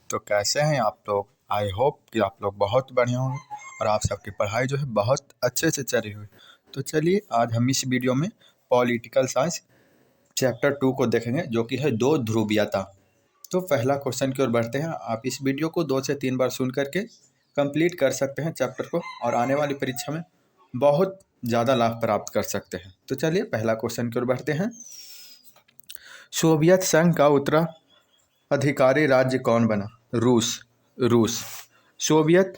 तो कैसे हैं आप लोग। आई होप कि आप लोग बहुत बढ़िया होंगे और आप सबकी पढ़ाई जो है बहुत अच्छे से चल रही हुई। तो चलिए आज हम इस वीडियो में पॉलिटिकल साइंस चैप्टर 2 को देखेंगे, जो कि है दो ध्रुवीयता। तो पहला क्वेश्चन की ओर बढ़ते हैं। आप इस वीडियो को 2 से 3 बार सुन करके कंप्लीट कर सकते हैं चैप्टर को, और आने वाली परीक्षा में बहुत ज़्यादा लाभ प्राप्त कर सकते हैं। तो चलिए पहला क्वेश्चन की ओर बढ़ते हैं। सोवियत संघ का उत्तराधिकारी राज्य कौन बना? रूस। सोवियत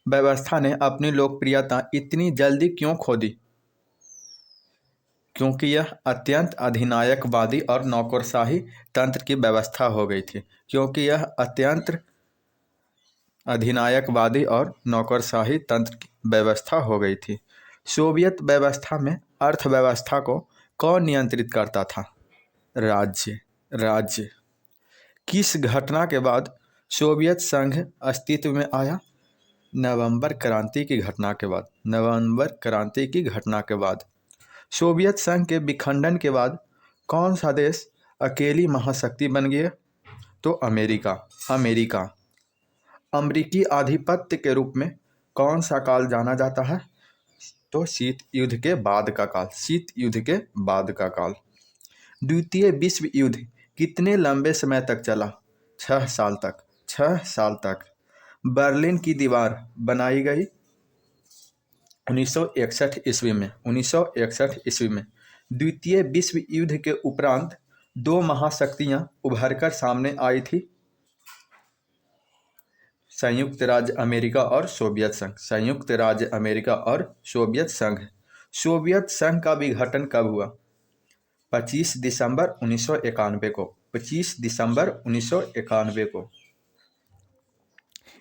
व्यवस्था ने अपनी लोकप्रियता इतनी जल्दी क्यों खो दी? क्योंकि यह अत्यंत अधिनायकवादी और नौकरशाही तंत्र की व्यवस्था हो गई थी। क्योंकि यह अत्यंत अधिनायकवादी और नौकरशाही तंत्र की व्यवस्था हो गई थी। सोवियत व्यवस्था में अर्थव्यवस्था को कौन नियंत्रित करता था? राज्य। किस घटना के बाद सोवियत संघ अस्तित्व में आया? नवंबर क्रांति की घटना के बाद। सोवियत संघ के विखंडन के बाद कौन सा देश अकेली महाशक्ति बन गया? तो अमेरिका। अमेरिकी आधिपत्य के रूप में कौन सा काल जाना जाता है? तो शीत युद्ध के बाद का काल। द्वितीय विश्व युद्ध कितने लंबे समय तक चला? 6 साल तक। बर्लिन की दीवार बनाई गई 1961 ईस्वी में। द्वितीय विश्व युद्ध के उपरांत 2 महाशक्तियां उभरकर सामने आई थी, संयुक्त राज्य अमेरिका और सोवियत संघ। सोवियत संघ का विघटन कब हुआ? 25 दिसंबर 1991 को।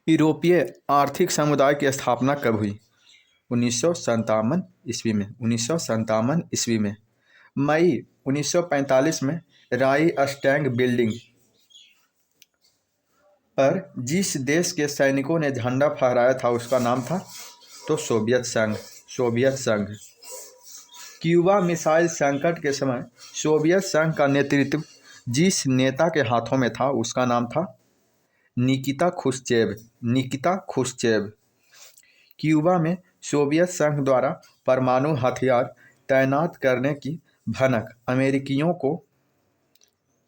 यूरोपीय आर्थिक समुदाय की स्थापना कब हुई? 1957 ईस्वी में। मई 1945 में राइक्सटैग बिल्डिंग पर जिस देश के सैनिकों ने झंडा फहराया था उसका नाम था? तो सोवियत संघ। क्यूबा मिसाइल संकट के समय सोवियत संघ का नेतृत्व जिस नेता के हाथों में था उसका नाम था? निकिता खुश्चेव। क्यूबा में सोवियत संघ द्वारा परमाणु हथियार तैनात करने की भनक अमेरिकियों को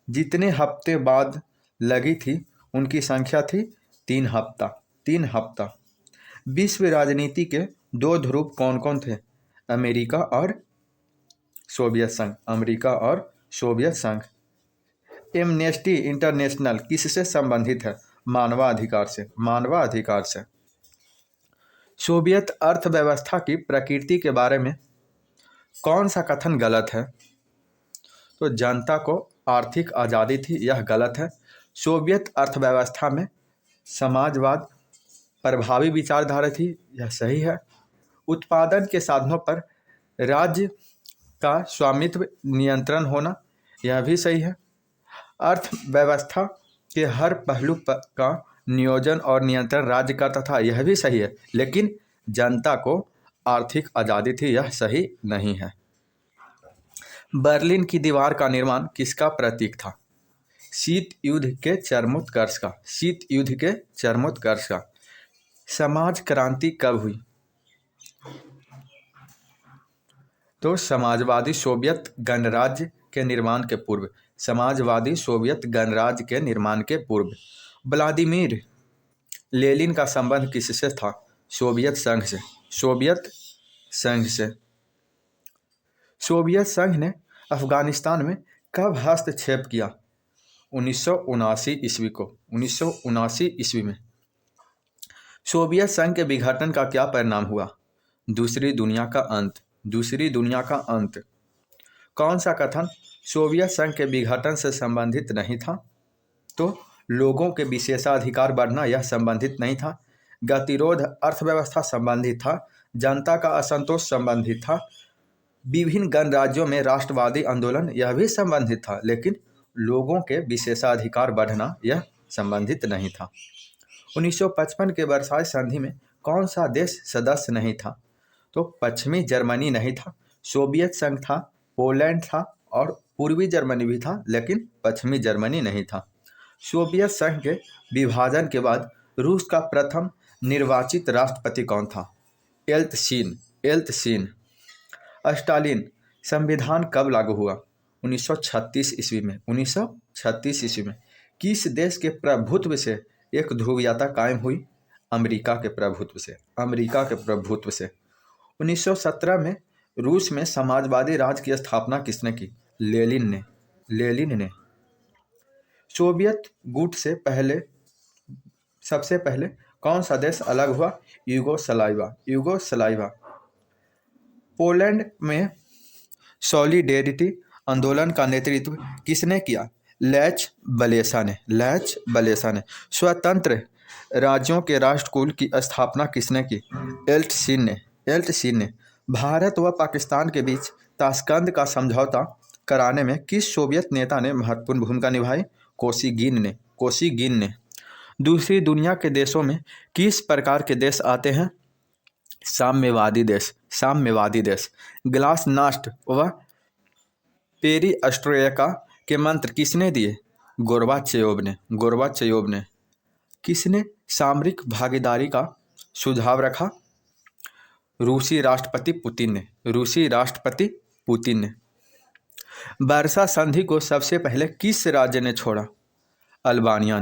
जितने हफ्ते बाद लगी थी उनकी संख्या थी 3 हफ्ता। विश्व राजनीति के 2 ध्रुव कौन कौन थे? अमेरिका और सोवियत संघ। एमनेस्टी इंटरनेशनल किससे संबंधित है? मानवाधिकार से। सोवियत अर्थव्यवस्था की प्रकृति के बारे में कौन सा कथन गलत है? तो जनता को आर्थिक आज़ादी थी, यह गलत है। सोवियत अर्थव्यवस्था में समाजवाद प्रभावी विचारधारा थी, यह सही है। उत्पादन के साधनों पर राज्य का स्वामित्व नियंत्रण होना, यह भी सही है। अर्थव्यवस्था के हर पहलू का नियोजन और नियंत्रण राज्य करता था, यह भी सही है। लेकिन जनता को आर्थिक आज़ादी थी, यह सही नहीं है। बर्लिन की दीवार का निर्माण किसका प्रतीक था? शीत युद्ध के चरमोत्कर्ष का। समाज क्रांति कब हुई? तो समाजवादी सोवियत गणराज्य के निर्माण के पूर्व। व्लादिमीर लेनिन का संबंध किससे था? सोवियत संघ से। सोवियत संघ ने अफगानिस्तान में कब हस्तक्षेप किया? 1979 ईस्वी में। सोवियत संघ के विघटन का क्या परिणाम हुआ? दूसरी दुनिया का अंत। कौन सा कथन सोवियत संघ के विघटन से संबंधित नहीं था? तो लोगों के विशेषाधिकार बढ़ना, यह संबंधित नहीं था। गतिरोध अर्थव्यवस्था संबंधित था। जनता का असंतोष संबंधित था। विभिन्न गणराज्यों में राष्ट्रवादी आंदोलन, यह भी संबंधित था। लेकिन लोगों के विशेषाधिकार बढ़ना, यह संबंधित नहीं था। 1955 के वर्साई संधि में कौन सा देश सदस्य नहीं था? तो पश्चिमी जर्मनी नहीं था, सोवियत संघ था, पोलैंड था और पूर्वी जर्मनी भी था, लेकिन पश्चिमी जर्मनी नहीं था। सोवियत संघ के विभाजन के बाद रूस का प्रथम निर्वाचित राष्ट्रपति कौन था? एल्त्सिन। स्टालिन। संविधान कब लागू हुआ? 1936 ईस्वी में। 1936 ईस्वी में। किस देश के प्रभुत्व से एक ध्रुवीयता कायम हुई? अमेरिका के प्रभुत्व से। अमेरिका के प्रभुत्व से। 1917 में रूस में समाजवादी राज की स्थापना किसने की? लेनिन ने। सोवियत गुट से सबसे पहले कौन सा देश अलग हुआ? यूगोस्लाविया। पोलैंड में सॉलिडेरिटी आंदोलन का नेतृत्व किसने किया? लेच वलेसा ने। स्वतंत्र राज्यों के राष्ट्रकुल की स्थापना किसने की? एल्त्सिन ने। भारत व पाकिस्तान के बीच ताशकंद का समझौता कराने में किस सोवियत नेता ने महत्वपूर्ण भूमिका निभाई? कोसिगिन ने। दूसरी दुनिया के देशों में किस प्रकार के देश आते हैं? साम्यवादी देश। ग्लासनास्ट व पेरिस्ट्रोइका के मंत्र किसने दिए? गोर्बाचेयोव ने। किसने सामरिक भागीदारी का सुझाव रखा? रूसी राष्ट्रपति पुतिन ने। वर्षा संधि को सबसे पहले किस राज्य ने छोड़ा? अल्बानिया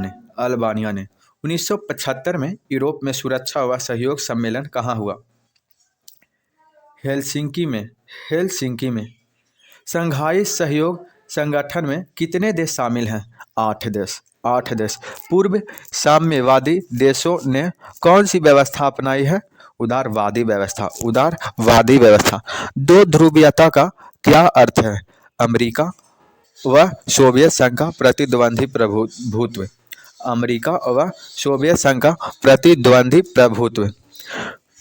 ने। 1975 में यूरोप में सुरक्षा व सहयोग सम्मेलन कहाँ हुआ? हेलसिंकी में। संघाई सहयोग संगठन में कितने देश शामिल हैं? 8 देश। पूर्व साम्यवादी देशों ने कौन सी व्यवस्था अपनाई है? उदारवादी व्यवस्था। दो ध्रुवीयता का क्या अर्थ है? अमेरिका व सोवियत संघ का प्रतिद्वंदी प्रभुत्व।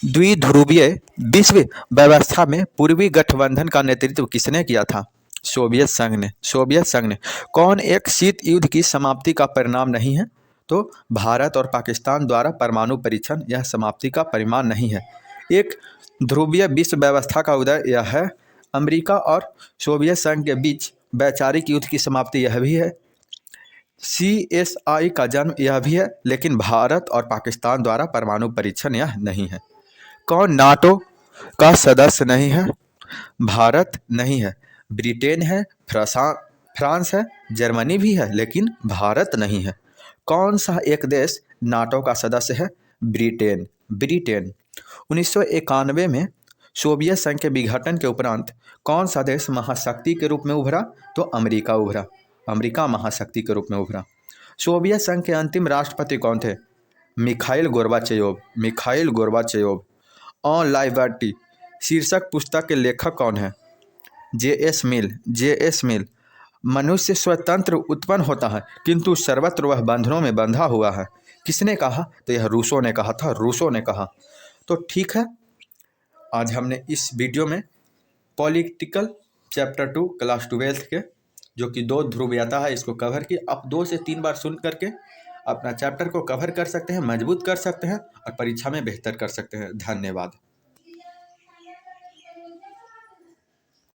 द्विध्रुवीय विश्व व्यवस्था में पूर्वी गठबंधन का नेतृत्व किसने किया था? सोवियत संघ ने। कौन एक शीत युद्ध की समाप्ति का परिणाम नहीं है? तो भारत और पाकिस्तान द्वारा परमाणु परीक्षण यह समाप्ति का परिणाम नहीं है। एक ध्रुवीय विश्व व्यवस्था का उदय यह है। अमेरिका और सोवियत संघ के बीच वैचारिक युद्ध की समाप्ति यह भी है। CSI का जन्म यह भी है, लेकिन भारत और पाकिस्तान द्वारा परमाणु परीक्षण यह नहीं है। कौन नाटो का सदस्य नहीं है? भारत नहीं है, ब्रिटेन है, फ्रांस है, जर्मनी भी है, लेकिन भारत नहीं है। कौन सा एक देश नाटो का सदस्य है? ब्रिटेन। 1991 में सोवियत संघ के विघटन के उपरांत कौन सा देश महाशक्ति के रूप में उभरा? तो अमेरिका महाशक्ति के रूप में उभरा। सोवियत संघ के अंतिम राष्ट्रपति कौन थे? मिखाइल गोर्बाचेयोव। ऑन लिबर्टी शीर्षक पुस्तक के लेखक कौन है? J.S. मिल। मनुष्य स्वतंत्र उत्पन्न होता है, किंतु सर्वत्र वह बंधनों में बंधा हुआ है। किसने कहा? तो यह रूसो ने कहा। तो ठीक है, आज हमने इस वीडियो में पॉलिटिकल चैप्टर 2 क्लास 12 के जो कि 2 ध्रुवीयता है इसको कवर की। आप 2 से 3 बार सुन करके अपना चैप्टर को कवर कर सकते हैं, मजबूत कर सकते हैं और परीक्षा में बेहतर कर सकते हैं। धन्यवाद।